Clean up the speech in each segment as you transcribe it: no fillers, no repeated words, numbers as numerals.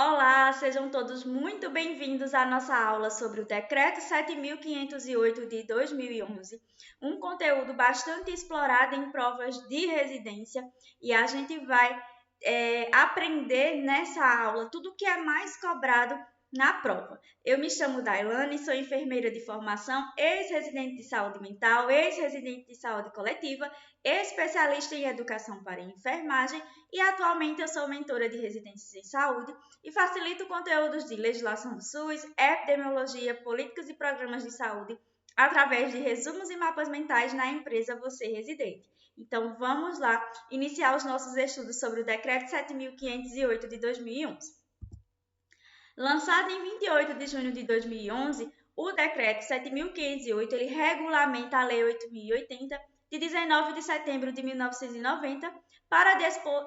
Olá, sejam todos muito bem-vindos à nossa aula sobre o Decreto 7.508 de 2011, um conteúdo bastante explorado em provas de residência e a gente vai aprender nessa aula tudo o que é mais cobrado na prova. Eu me chamo Dailane, sou enfermeira de formação, ex-residente de saúde mental, ex-residente de saúde coletiva, especialista em educação para enfermagem e atualmente eu sou mentora de residências em saúde e facilito conteúdos de legislação do SUS, epidemiologia, políticas e programas de saúde através de resumos e mapas mentais na empresa Você Residente. Então vamos lá iniciar os nossos estudos sobre o Decreto 7.508 de 2011. Lançado em 28 de junho de 2011, o Decreto 7.508 ele regulamenta a Lei 8.080 de 19 de setembro de 1990 para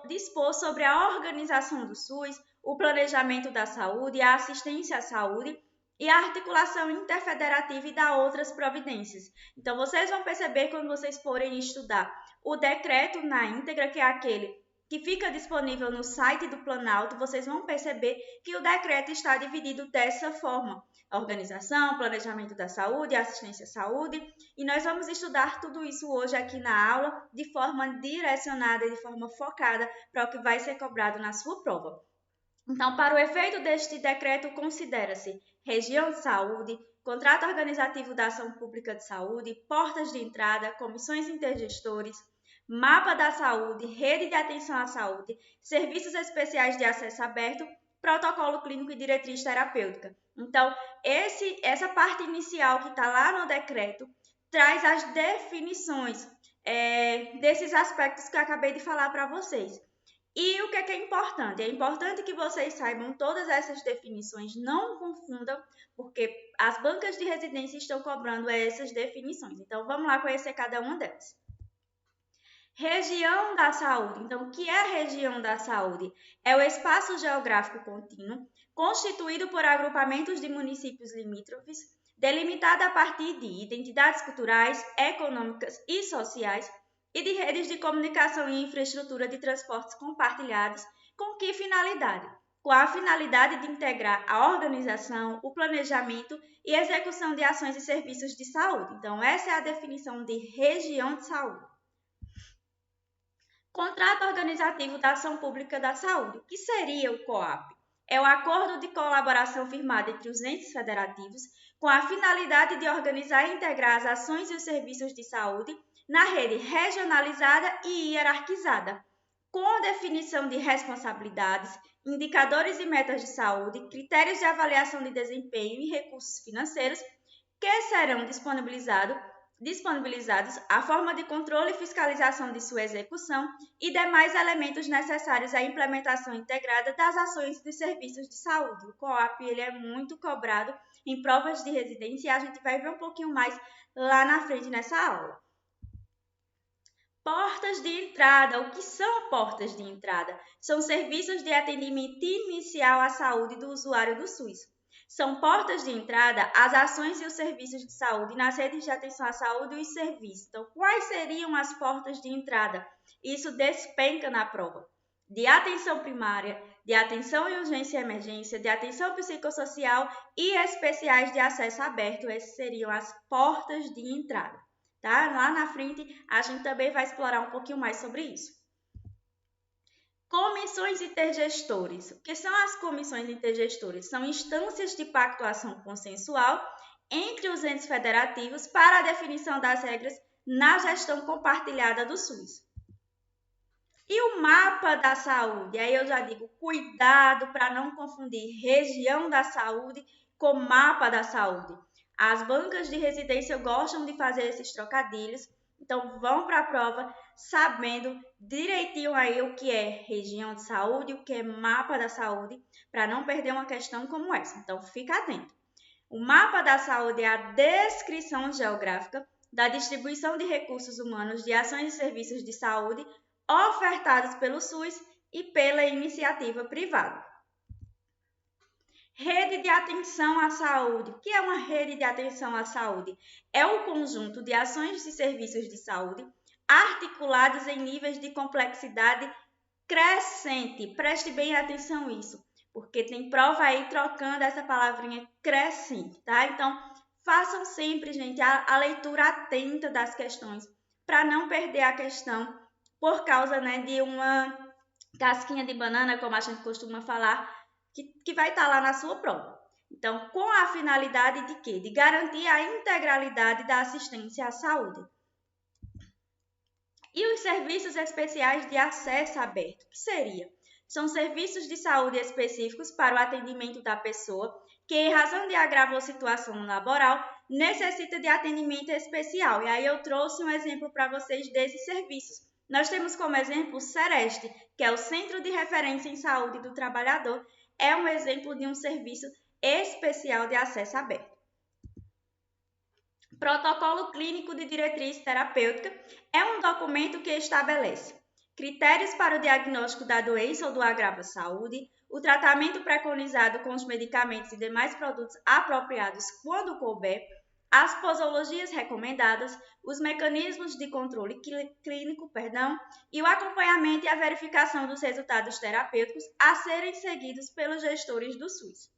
dispor sobre a organização do SUS, o planejamento da saúde, a assistência à saúde e a articulação interfederativa e da outras providências. Então, vocês vão perceber quando vocês forem estudar o decreto na íntegra, que é aquele que fica disponível no site do Planalto, vocês vão perceber que o decreto está dividido dessa forma: organização, planejamento da saúde, assistência à saúde, e nós vamos estudar tudo isso hoje aqui na aula de forma direcionada, de forma focada para o que vai ser cobrado na sua prova. Então, para o efeito deste decreto, considera-se região de saúde, contrato organizativo da ação pública de saúde, portas de entrada, comissões intergestores, mapa da saúde, rede de atenção à saúde, serviços especiais de acesso aberto, protocolo clínico e diretriz terapêutica. Então, essa parte inicial que está lá no decreto traz as definições desses aspectos que eu acabei de falar para vocês. E o que é importante? É importante que vocês saibam todas essas definições, não confundam, porque as bancas de residência estão cobrando essas definições. Então, vamos lá conhecer cada uma delas. Região da saúde. Então, o que é a região da saúde? É o espaço geográfico contínuo, constituído por agrupamentos de municípios limítrofes, delimitado a partir de identidades culturais, econômicas e sociais, e de redes de comunicação e infraestrutura de transportes compartilhados, com que finalidade? Com a finalidade de integrar a organização, o planejamento e execução de ações e serviços de saúde. Então, essa é a definição de região de saúde. Contrato Organizativo da Ação Pública da Saúde. O que seria o COAP? É o acordo de colaboração firmado entre os entes federativos com a finalidade de organizar e integrar as ações e os serviços de saúde na rede regionalizada e hierarquizada, com a definição de responsabilidades, indicadores e metas de saúde, critérios de avaliação de desempenho e recursos financeiros que serão disponibilizados a forma de controle e fiscalização de sua execução e demais elementos necessários à implementação integrada das ações e dos serviços de saúde. O COAP ele é muito cobrado em provas de residência e a gente vai ver um pouquinho mais lá na frente nessa aula. Portas de entrada. O que são portas de entrada? São serviços de atendimento inicial à saúde do usuário do SUS. São portas de entrada as ações e os serviços de saúde nas redes de atenção à saúde e os serviços. Então, quais seriam as portas de entrada? Isso despenca na prova. De atenção primária, de atenção e urgência e emergência, de atenção psicossocial e especiais de acesso aberto. Essas seriam as portas de entrada. Tá? Lá na frente, a gente também vai explorar um pouquinho mais sobre isso. Comissões intergestores. O que são as comissões intergestores? São instâncias de pactuação consensual entre os entes federativos para a definição das regras na gestão compartilhada do SUS. E o mapa da saúde? Aí eu já digo, cuidado para não confundir região da saúde com mapa da saúde. As bancas de residência gostam de fazer esses trocadilhos, então vão para a prova sabendo direitinho aí o que é região de saúde, o que é mapa da saúde, para não perder uma questão como essa. Então fica atento. O mapa da saúde é a descrição geográfica da distribuição de recursos humanos de ações e serviços de saúde ofertados pelo SUS e pela iniciativa privada. Rede de atenção à saúde. O que é uma rede de atenção à saúde? É um conjunto de ações e serviços de saúde articulados em níveis de complexidade crescente. Preste bem atenção nisso. porque tem prova aí trocando essa palavrinha crescente, tá? Então, façam sempre, gente, a leitura atenta das questões, para não perder a questão por causa, né, de uma casquinha de banana, como a gente costuma falar, que vai estar lá na sua prova. Então, com a finalidade de quê? De garantir a integralidade da assistência à saúde. E os serviços especiais de acesso aberto, que seria? São serviços de saúde específicos para o atendimento da pessoa que, em razão de agravo ou situação laboral, necessita de atendimento especial. E aí eu trouxe um exemplo para vocês desses serviços. Nós temos como exemplo o Sereste, que é o Centro de Referência em Saúde do Trabalhador, é um exemplo de um serviço especial de acesso aberto. Protocolo Clínico de Diretriz Terapêutica é um documento que estabelece critérios para o diagnóstico da doença ou do agravo à saúde, o tratamento preconizado com os medicamentos e demais produtos apropriados quando couber, as posologias recomendadas, os mecanismos de controle clínico, e o acompanhamento e a verificação dos resultados terapêuticos a serem seguidos pelos gestores do SUS.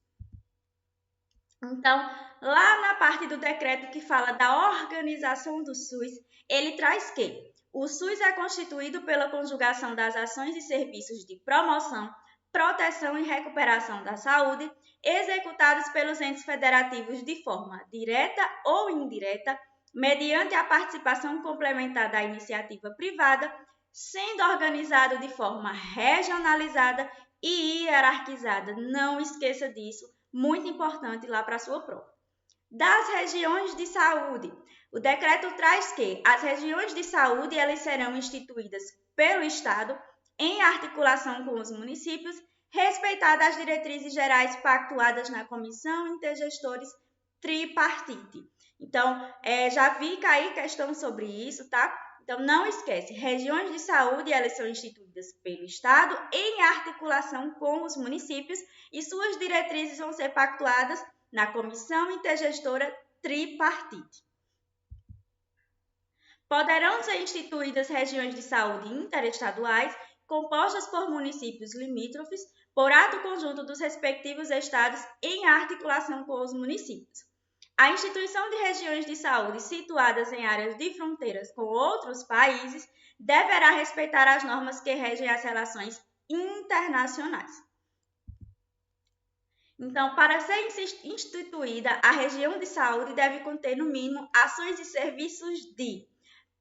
Então, lá na parte do decreto que fala da organização do SUS, ele traz que o SUS é constituído pela conjugação das ações e serviços de promoção, proteção e recuperação da saúde, executados pelos entes federativos de forma direta ou indireta, mediante a participação complementar da iniciativa privada, sendo organizado de forma regionalizada e hierarquizada. Não esqueça disso. Muito importante lá para a sua prova. Das regiões de saúde. O decreto traz que as regiões de saúde elas serão instituídas pelo Estado em articulação com os municípios, respeitadas as diretrizes gerais pactuadas na Comissão Intergestores Tripartite. Então, já vi cair questão sobre isso, tá? Então, não esquece, regiões de saúde elas são instituídas pelo Estado em articulação com os municípios e suas diretrizes vão ser pactuadas na Comissão Intergestora Tripartite. Poderão ser instituídas regiões de saúde interestaduais compostas por municípios limítrofes por ato conjunto dos respectivos estados em articulação com os municípios. A instituição de regiões de saúde situadas em áreas de fronteiras com outros países deverá respeitar as normas que regem as relações internacionais. Então, para ser instituída, a região de saúde deve conter, no mínimo, ações e serviços de...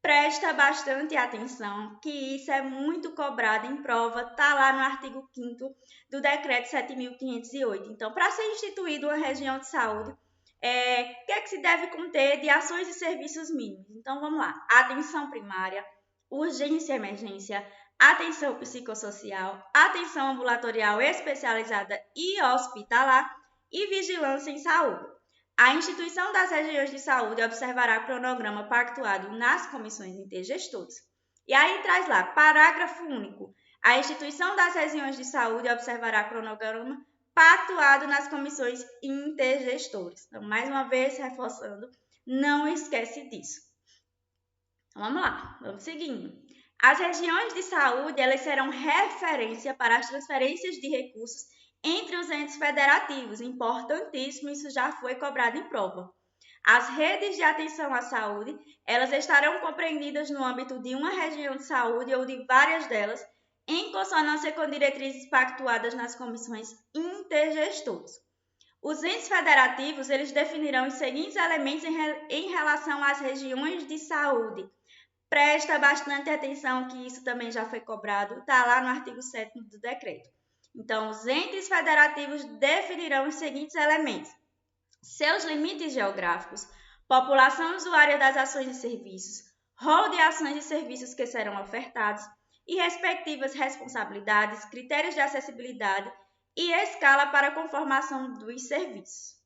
Presta bastante atenção, que isso é muito cobrado em prova, está lá no artigo 5º do Decreto 7.508. Então, para ser instituída uma região de saúde, o que é que se deve conter de ações e serviços mínimos? Então, vamos lá. Atenção primária, urgência e emergência, atenção psicossocial, atenção ambulatorial especializada e hospitalar e vigilância em saúde. A instituição das regiões de saúde observará o cronograma pactuado nas comissões intergestores. E aí traz lá, parágrafo único. A instituição das regiões de saúde observará o cronograma pactuado nas comissões intergestores. Então, mais uma vez, reforçando, não esquece disso. Então, vamos lá, vamos seguindo. As regiões de saúde elas serão referência para as transferências de recursos entre os entes federativos. Importantíssimo, isso já foi cobrado em prova. As redes de atenção à saúde, elas estarão compreendidas no âmbito de uma região de saúde ou de várias delas, em consonância com diretrizes pactuadas nas comissões intergestores. Os entes federativos, eles definirão os seguintes elementos em relação às regiões de saúde. Presta bastante atenção que isso também já foi cobrado, está lá no artigo 7º do decreto. Então, os entes federativos definirão os seguintes elementos: seus limites geográficos, população usuária das ações e serviços, rol de ações e serviços que serão ofertados e respectivas responsabilidades, critérios de acessibilidade e escala para a conformação dos serviços.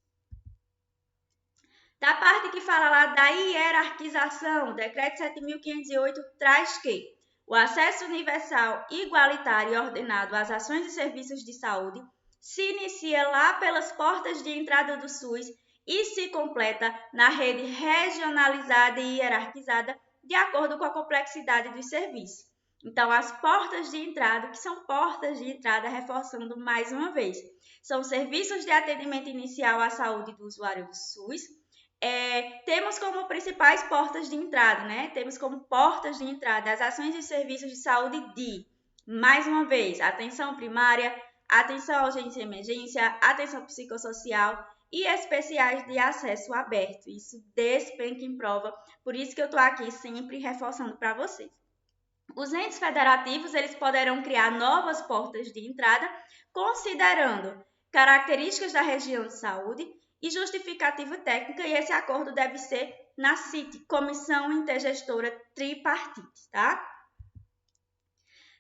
Da parte que fala lá da hierarquização, o decreto 7.508 traz que o acesso universal, igualitário e ordenado às ações e serviços de saúde se inicia lá pelas portas de entrada do SUS e se completa na rede regionalizada e hierarquizada de acordo com a complexidade dos serviços. Então, as portas de entrada, que são portas de entrada, reforçando mais uma vez, são serviços de atendimento inicial à saúde do usuário do SUS. Temos como principais portas de entrada, né? Temos como portas de entrada as ações e serviços de saúde mais uma vez, atenção primária, atenção à urgência e emergência, atenção psicossocial e especiais de acesso aberto. Isso despenca em prova, por isso que eu estou aqui sempre reforçando para vocês. Os entes federativos, eles poderão criar novas portas de entrada, considerando características da região de saúde e justificativa técnica, e esse acordo deve ser na CIT, Comissão Intergestora Tripartite, tá?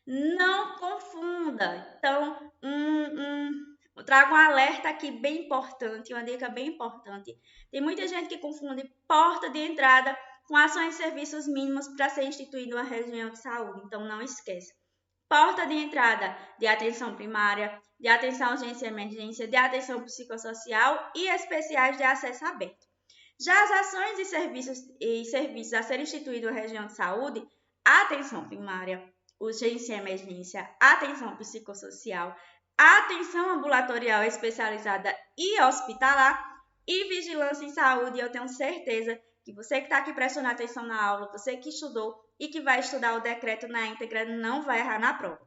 Não confunda. Então, trago um alerta aqui bem importante, uma dica bem importante. Tem muita gente que confunde porta de entrada com ações e serviços mínimos para ser instituído uma região de saúde. Então, não esqueça. Porta de entrada de atenção primária, de atenção à urgência e emergência, de atenção psicossocial e especiais de acesso aberto. Já as ações e serviços a ser instituído uma região de saúde, atenção primária, urgência e emergência, atenção psicossocial, atenção ambulatorial especializada e hospitalar e vigilância em saúde. Eu tenho certeza que você que está aqui prestando atenção na aula, você que estudou e que vai estudar o decreto na íntegra, não vai errar na prova.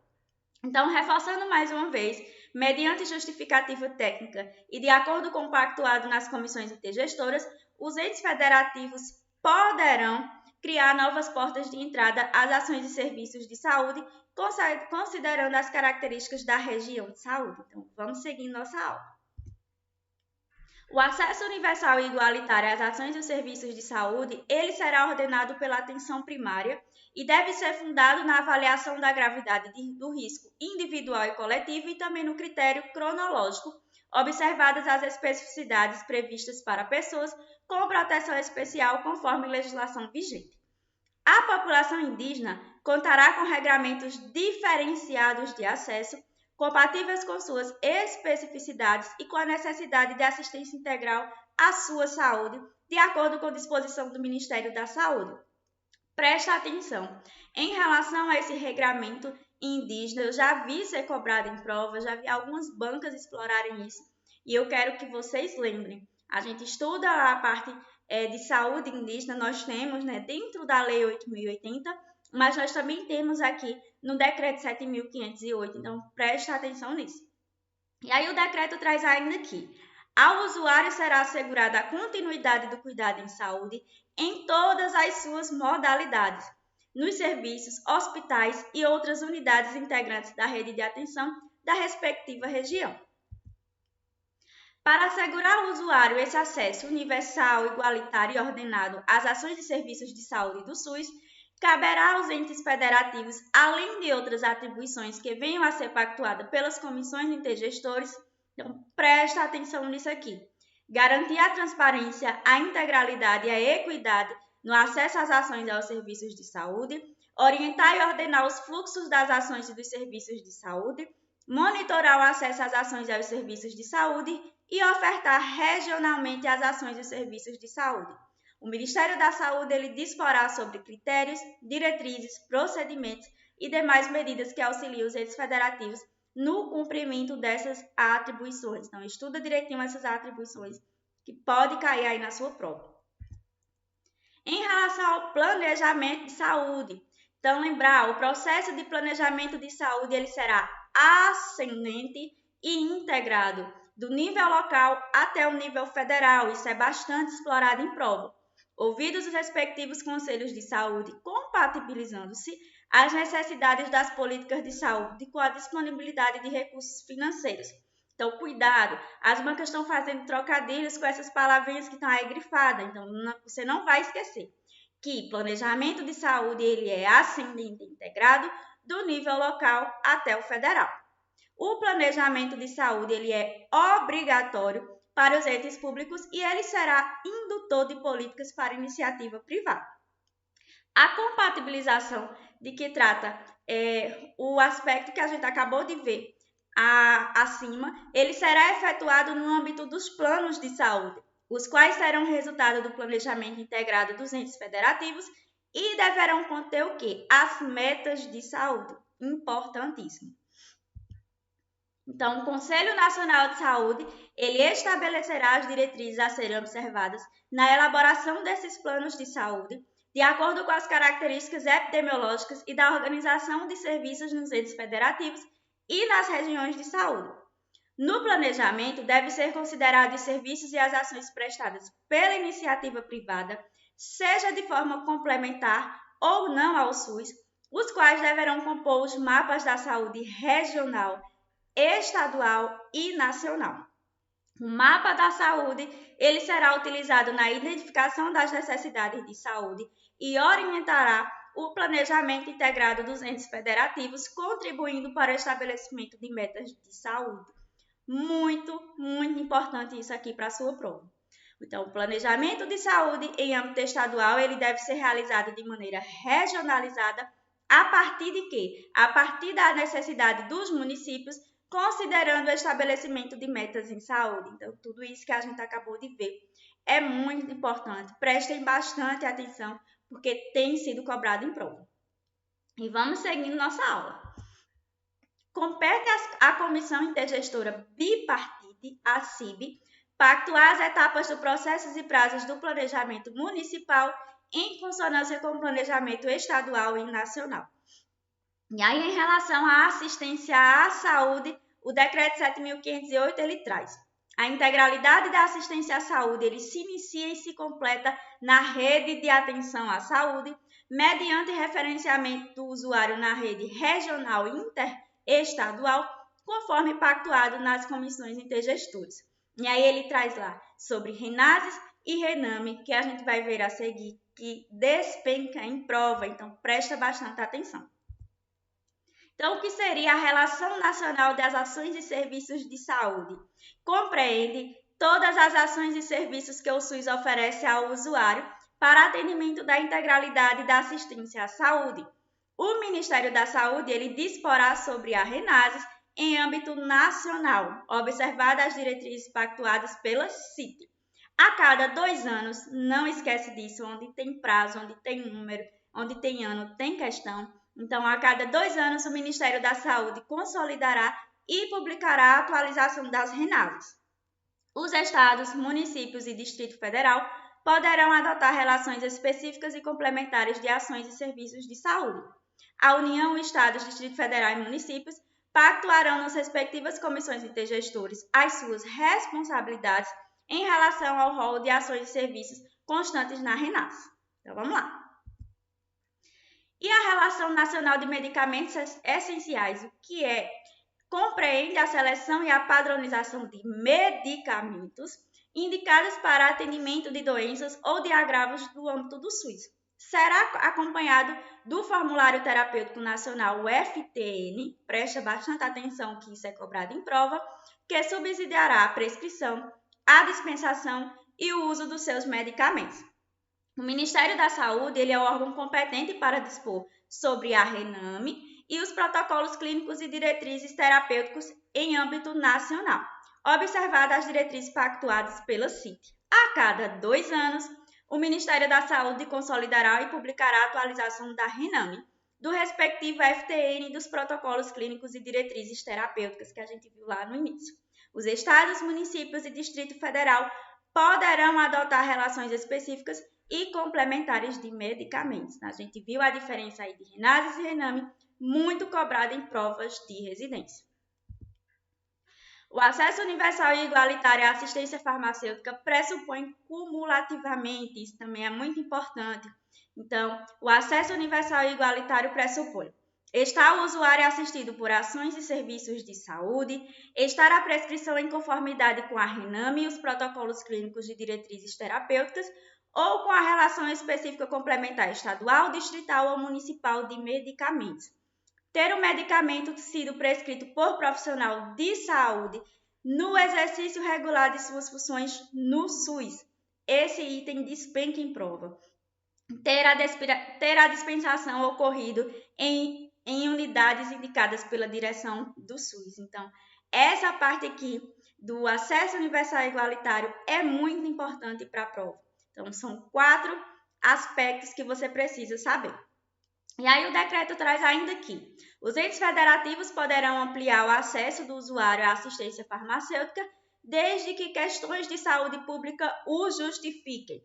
Então, reforçando mais uma vez, mediante justificativa técnica e de acordo com o pactuado nas comissões intergestoras, os entes federativos poderão criar novas portas de entrada às ações e serviços de saúde, considerando as características da região de saúde. Então, vamos seguir nossa aula. O acesso universal e igualitário às ações e serviços de saúde, ele será ordenado pela atenção primária e deve ser fundado na avaliação da gravidade do risco individual e coletivo e também no critério cronológico, observadas as especificidades previstas para pessoas com proteção especial conforme legislação vigente. A população indígena contará com regramentos diferenciados de acesso, compatíveis com suas especificidades e com a necessidade de assistência integral à sua saúde, de acordo com a disposição do Ministério da Saúde. Preste atenção, em relação a esse regramento indígena, eu já vi ser cobrado em prova, já vi algumas bancas explorarem isso, e eu quero que vocês lembrem. A gente estuda lá a parte de saúde indígena, nós temos, né, dentro da Lei 8.080, mas nós também temos aqui no Decreto 7.508, então preste atenção nisso. E aí o decreto traz ainda que ao usuário será assegurada a continuidade do cuidado em saúde em todas as suas modalidades, nos serviços, hospitais e outras unidades integrantes da rede de atenção da respectiva região. Para assegurar ao usuário esse acesso universal, igualitário e ordenado às ações e serviços de saúde do SUS, caberá aos entes federativos, além de outras atribuições que venham a ser pactuadas pelas comissões intergestores, então presta atenção nisso aqui, garantir a transparência, a integralidade e a equidade no acesso às ações e aos serviços de saúde, orientar e ordenar os fluxos das ações e dos serviços de saúde, monitorar o acesso às ações e aos serviços de saúde e ofertar regionalmente as ações e os serviços de saúde. O Ministério da Saúde ele disporá sobre critérios, diretrizes, procedimentos e demais medidas que auxiliem os entes federativos no cumprimento dessas atribuições. Então, estuda direitinho essas atribuições que pode cair aí na sua prova. Em relação ao planejamento de saúde, então lembrar, o processo de planejamento de saúde ele será ascendente e integrado do nível local até o nível federal. Isso é bastante explorado em prova. Ouvidos os respectivos conselhos de saúde, compatibilizando-se as necessidades das políticas de saúde com a disponibilidade de recursos financeiros. Então, cuidado, as bancas estão fazendo trocadilhos com essas palavrinhas que estão aí grifadas, então você não vai esquecer que planejamento de saúde ele é ascendente e integrado do nível local até o federal. O planejamento de saúde ele é obrigatório para os entes públicos e ele será indutor de políticas para iniciativa privada. A compatibilização de que trata o aspecto que a gente acabou de ver acima, ele será efetuado no âmbito dos planos de saúde, os quais serão resultado do planejamento integrado dos entes federativos e deverão conter o quê? As metas de saúde. Importantíssimo. Então, o Conselho Nacional de Saúde, ele estabelecerá as diretrizes a serem observadas na elaboração desses planos de saúde, de acordo com as características epidemiológicas e da organização de serviços nos entes federativos e nas regiões de saúde. No planejamento, deve ser considerado os serviços e as ações prestadas pela iniciativa privada, seja de forma complementar ou não ao SUS, os quais deverão compor os mapas da saúde regional, estadual e nacional. O mapa da saúde, ele será utilizado na identificação das necessidades de saúde e orientará o planejamento integrado dos entes federativos, contribuindo para o estabelecimento de metas de saúde. Muito importante isso aqui para a sua prova. Então, o planejamento de saúde em âmbito estadual, ele deve ser realizado de maneira regionalizada, a partir de quê? A partir da necessidade dos municípios, considerando o estabelecimento de metas em saúde. Então, tudo isso que a gente acabou de ver é muito importante. Prestem bastante atenção, porque tem sido cobrado em prova. E vamos seguindo nossa aula. Compete à Comissão Intergestora Bipartite, a CIB, pactuar as etapas do processo e prazos do planejamento municipal em consonância com o planejamento estadual e nacional. E aí, em relação à assistência à saúde, o Decreto 7.508, ele traz a integralidade da assistência à saúde, ele se inicia e se completa na rede de atenção à saúde, mediante referenciamento do usuário na rede regional e interestadual, conforme pactuado nas comissões intergestoras. E aí ele traz lá sobre RENASES e RENAME, que a gente vai ver a seguir, que despenca em prova, então presta bastante atenção. Então, o que seria a Relação Nacional das Ações e Serviços de Saúde? Compreende todas as ações e serviços que o SUS oferece ao usuário para atendimento da integralidade da assistência à saúde. O Ministério da Saúde, ele disporá sobre a RENASES em âmbito nacional, observadas as diretrizes pactuadas pela CIT. A cada 2 anos, não esquece disso, onde tem prazo, onde tem número, onde tem ano, tem questão. Então, a cada 2 anos, o Ministério da Saúde consolidará e publicará a atualização das RENASES. Os estados, municípios e Distrito Federal poderão adotar relações específicas e complementares de ações e serviços de saúde. A União, Estados, Distrito Federal e municípios pactuarão nas respectivas comissões intergestores as suas responsabilidades em relação ao rol de ações e serviços constantes na RENASES. Então, vamos lá. E a Relação Nacional de Medicamentos Essenciais, o que é? Compreende a seleção e a padronização de medicamentos indicados para atendimento de doenças ou de agravos do âmbito do SUS. Será acompanhado do Formulário Terapêutico Nacional, o FTN, presta bastante atenção que isso é cobrado em prova, que subsidiará a prescrição, a dispensação e o uso dos seus medicamentos. O Ministério da Saúde, ele é o órgão competente para dispor sobre a RENAME e os protocolos clínicos e diretrizes terapêuticos em âmbito nacional, observadas as diretrizes pactuadas pela CIT. A cada 2 anos, o Ministério da Saúde consolidará e publicará a atualização da RENAME, do respectivo FTN e dos protocolos clínicos e diretrizes terapêuticas que a gente viu lá no início. Os estados, municípios e Distrito Federal poderão adotar relações específicas e complementares de medicamentos. A gente viu a diferença aí de RENASES e RENAME, muito cobrada em provas de residência. O acesso universal e igualitário à assistência farmacêutica pressupõe cumulativamente, isso também é muito importante. Então, o acesso universal e igualitário pressupõe estar o usuário assistido por ações e serviços de saúde, estar a prescrição em conformidade com a RENAME e os protocolos clínicos de diretrizes terapêuticas, ou com a relação específica complementar estadual, distrital ou municipal de medicamentos. Ter o medicamento sido prescrito por profissional de saúde no exercício regular de suas funções no SUS. Esse item despenca em prova. Ter a dispensação ocorrido em unidades indicadas pela direção do SUS. Então, essa parte aqui do acesso universal e igualitário é muito importante para a prova. Então, são 4 aspectos que você precisa saber. E aí o decreto traz ainda que os entes federativos poderão ampliar o acesso do usuário à assistência farmacêutica desde que questões de saúde pública o justifiquem.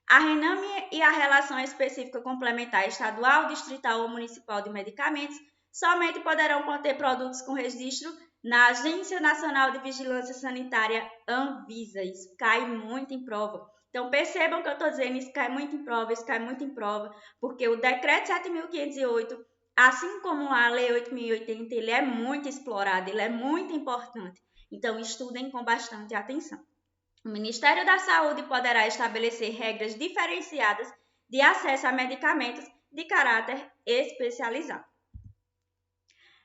A RENAME e a Relação Específica Complementar Estadual, Distrital ou Municipal de Medicamentos somente poderão conter produtos com registro na Agência Nacional de Vigilância Sanitária, Anvisa. Isso cai muito em prova. Então, percebam que eu estou dizendo, isso cai muito em prova, porque o Decreto 7.508, assim como a Lei 8.080, ele é muito explorado, ele é muito importante. Então, estudem com bastante atenção. O Ministério da Saúde poderá estabelecer regras diferenciadas de acesso a medicamentos de caráter especializado.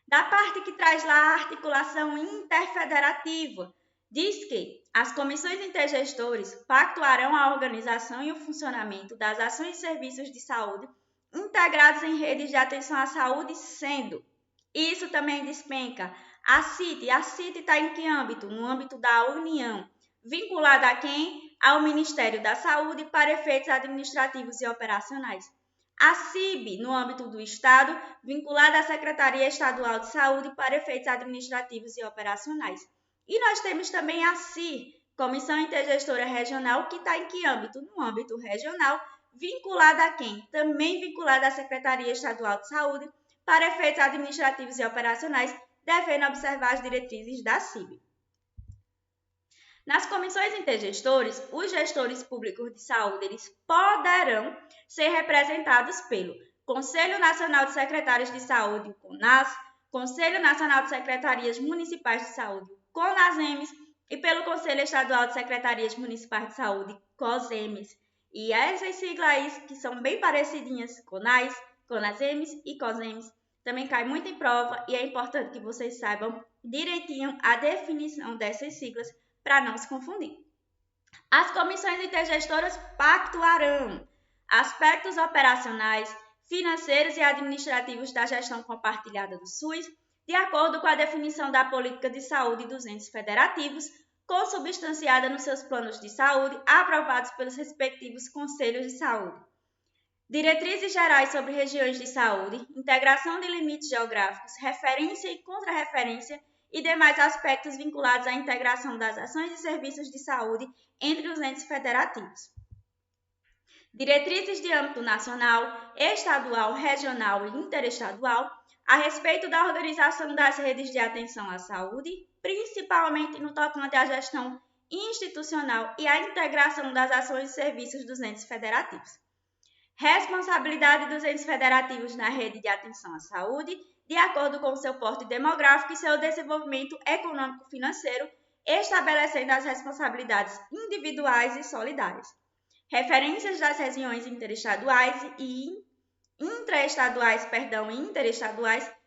Da parte que traz lá a articulação interfederativa, diz que as comissões intergestores pactuarão a organização e o funcionamento das ações e serviços de saúde integrados em redes de atenção à saúde, sendo isso também despenca a CIT. A CIT está em que âmbito? No âmbito da União. Vinculada a quem? Ao Ministério da Saúde para efeitos administrativos e operacionais. A CIB, no âmbito do Estado, vinculada à Secretaria Estadual de Saúde para efeitos administrativos e operacionais. E nós temos também a CIR, Comissão Intergestora Regional, que está em que âmbito? No âmbito regional, vinculada a quem? Também vinculada à Secretaria Estadual de Saúde para efeitos administrativos e operacionais, devendo observar as diretrizes da CIB. Nas comissões intergestores, os gestores públicos de saúde eles poderão ser representados pelo Conselho Nacional de Secretários de Saúde, o CONAS, Conselho Nacional de Secretarias Municipais de Saúde, CONASEMES, e pelo Conselho Estadual de Secretarias Municipais de Saúde, COSEMES. E essas siglas que são bem parecidinhas, CONAS, CONASEMES e COSEMES, também cai muito em prova e é importante que vocês saibam direitinho a definição dessas siglas para não se confundir. As comissões intergestoras pactuarão aspectos operacionais, financeiros e administrativos da gestão compartilhada do SUS, de acordo com a definição da política de saúde dos entes federativos, consubstanciada nos seus planos de saúde, aprovados pelos respectivos conselhos de saúde. Diretrizes gerais sobre regiões de saúde, integração de limites geográficos, referência e contrarreferência e demais aspectos vinculados à integração das ações e serviços de saúde entre os entes federativos. Diretrizes de âmbito nacional, estadual, regional e interestadual a respeito da organização das redes de atenção à saúde, principalmente no tocante à gestão institucional e à integração das ações e serviços dos entes federativos. Responsabilidade dos entes federativos na rede de atenção à saúde, de acordo com seu porte demográfico e seu desenvolvimento econômico-financeiro, estabelecendo as responsabilidades individuais e solidárias. Referências das regiões interestaduais e interestaduais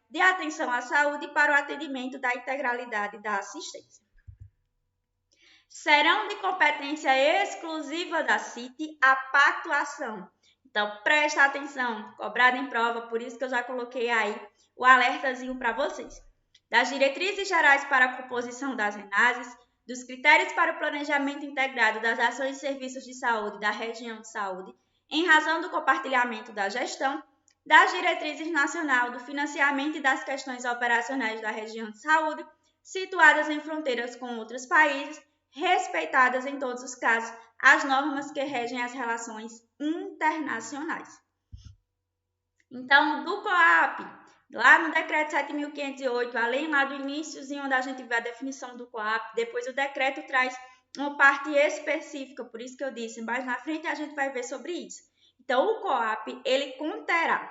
de atenção à saúde para o atendimento da integralidade da assistência. Serão de competência exclusiva da CIT a pactuação. Então, presta atenção, cobrado em prova, por isso que eu já coloquei aí o alertazinho para vocês. Das diretrizes gerais para a composição das RENASES, dos critérios para o planejamento integrado das ações e serviços de saúde da região de saúde, em razão do compartilhamento da gestão, das diretrizes nacional do financiamento e das questões operacionais da região de saúde, situadas em fronteiras com outros países, respeitadas em todos os casos as normas que regem as relações internacionais. Então, do COAP, lá no decreto 7.508, além lá do iníciozinho onde a gente vê a definição do COAP, depois o decreto traz uma parte específica, por isso que eu disse, mais na frente a gente vai ver sobre isso. Então, o COAP, ele conterá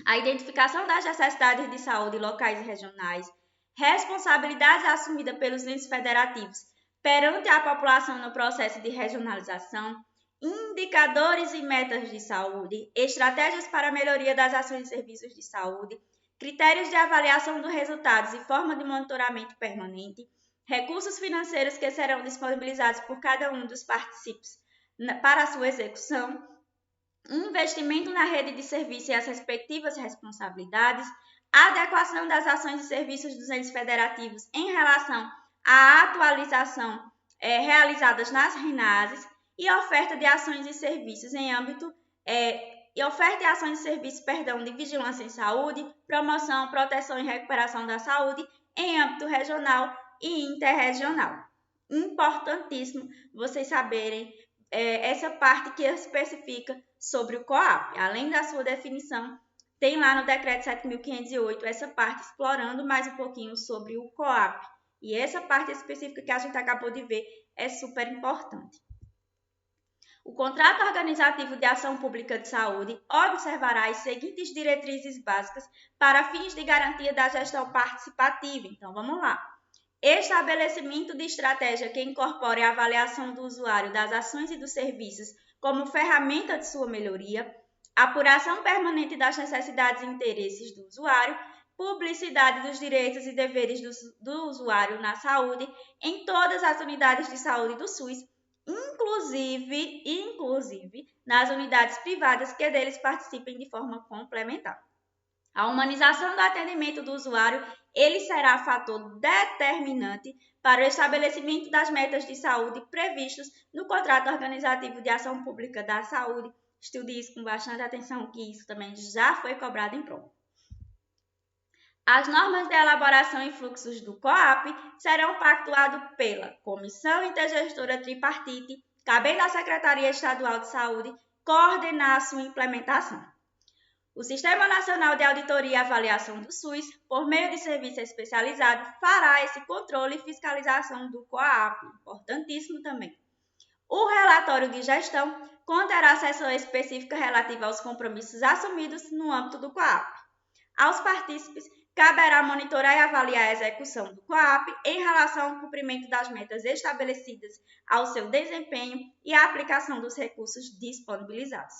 a identificação das necessidades de saúde locais e regionais, responsabilidades assumidas pelos entes federativos perante a população no processo de regionalização, indicadores e metas de saúde, estratégias para a melhoria das ações e serviços de saúde, critérios de avaliação dos resultados e forma de monitoramento permanente, recursos financeiros que serão disponibilizados por cada um dos participantes para a sua execução, investimento na rede de serviços e as respectivas responsabilidades, adequação das ações e serviços dos entes federativos em relação à atualização realizadas nas RENASES e oferta de ações e serviços em âmbito e oferta e ações de serviço, de vigilância em saúde, promoção, proteção e recuperação da saúde em âmbito regional e interregional. Importantíssimo vocês saberem essa parte que especifica sobre o COAP. Além da sua definição, tem lá no Decreto 7.508 essa parte explorando mais um pouquinho sobre o COAP. E essa parte específica que a gente acabou de ver é super importante. O contrato organizativo de ação pública de saúde observará as seguintes diretrizes básicas para fins de garantia da gestão participativa. Então, vamos lá. Estabelecimento de estratégia que incorpore a avaliação do usuário das ações e dos serviços como ferramenta de sua melhoria, apuração permanente das necessidades e interesses do usuário, publicidade dos direitos e deveres do usuário na saúde em todas as unidades de saúde do SUS, inclusive nas unidades privadas que deles participem de forma complementar. A humanização do atendimento do usuário, ele será fator determinante para o estabelecimento das metas de saúde previstos no Contrato Organizativo de Ação Pública da Saúde. Estude isso com bastante atenção, que isso também já foi cobrado em prova. As normas de elaboração e fluxos do COAP serão pactuadas pela Comissão Intergestora Tripartite, cabendo à Secretaria Estadual de Saúde coordenar a sua implementação. O Sistema Nacional de Auditoria e Avaliação do SUS, por meio de serviço especializado, fará esse controle e fiscalização do COAP, importantíssimo também. O relatório de gestão conterá seção específica relativa aos compromissos assumidos no âmbito do COAP. Aos partícipes, caberá monitorar e avaliar a execução do COAP em relação ao cumprimento das metas estabelecidas, ao seu desempenho e à aplicação dos recursos disponibilizados.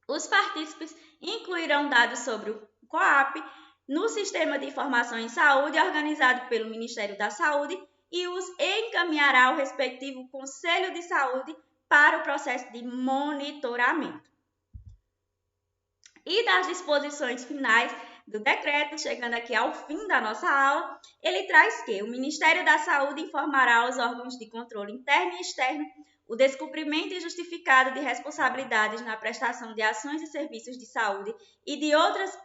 Os partícipes incluirão dados sobre o COAP no Sistema de Informação em Saúde organizado pelo Ministério da Saúde e os encaminhará ao respectivo Conselho de Saúde para o processo de monitoramento. E das disposições finais do decreto, chegando aqui ao fim da nossa aula, ele traz que o Ministério da Saúde informará aos órgãos de controle interno e externo o descumprimento injustificado de responsabilidades na prestação de ações e serviços de saúde e de outras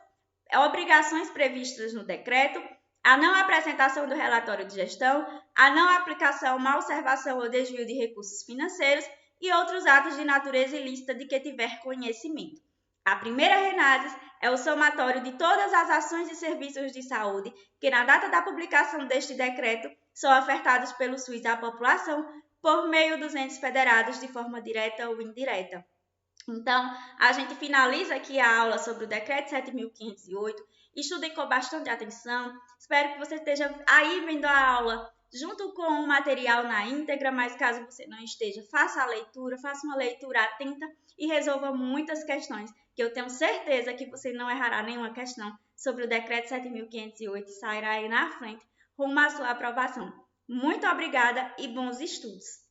obrigações previstas no decreto, a não apresentação do relatório de gestão, a não aplicação, má observação ou desvio de recursos financeiros e outros atos de natureza ilícita de que tiver conhecimento. A primeira RENASES é o somatório de todas as ações e serviços de saúde que, na data da publicação deste decreto, são ofertados pelo SUS à população por meio dos entes federados de forma direta ou indireta. Então, a gente finaliza aqui a aula sobre o Decreto 7.508. Estudem com bastante atenção. Espero que você esteja aí vendo a aula junto com o material na íntegra, mas caso você não esteja, faça a leitura, faça uma leitura atenta e resolva muitas questões, que eu tenho certeza que você não errará nenhuma questão sobre o Decreto 7.508 e sairá aí na frente rumo à sua aprovação. Muito obrigada e bons estudos!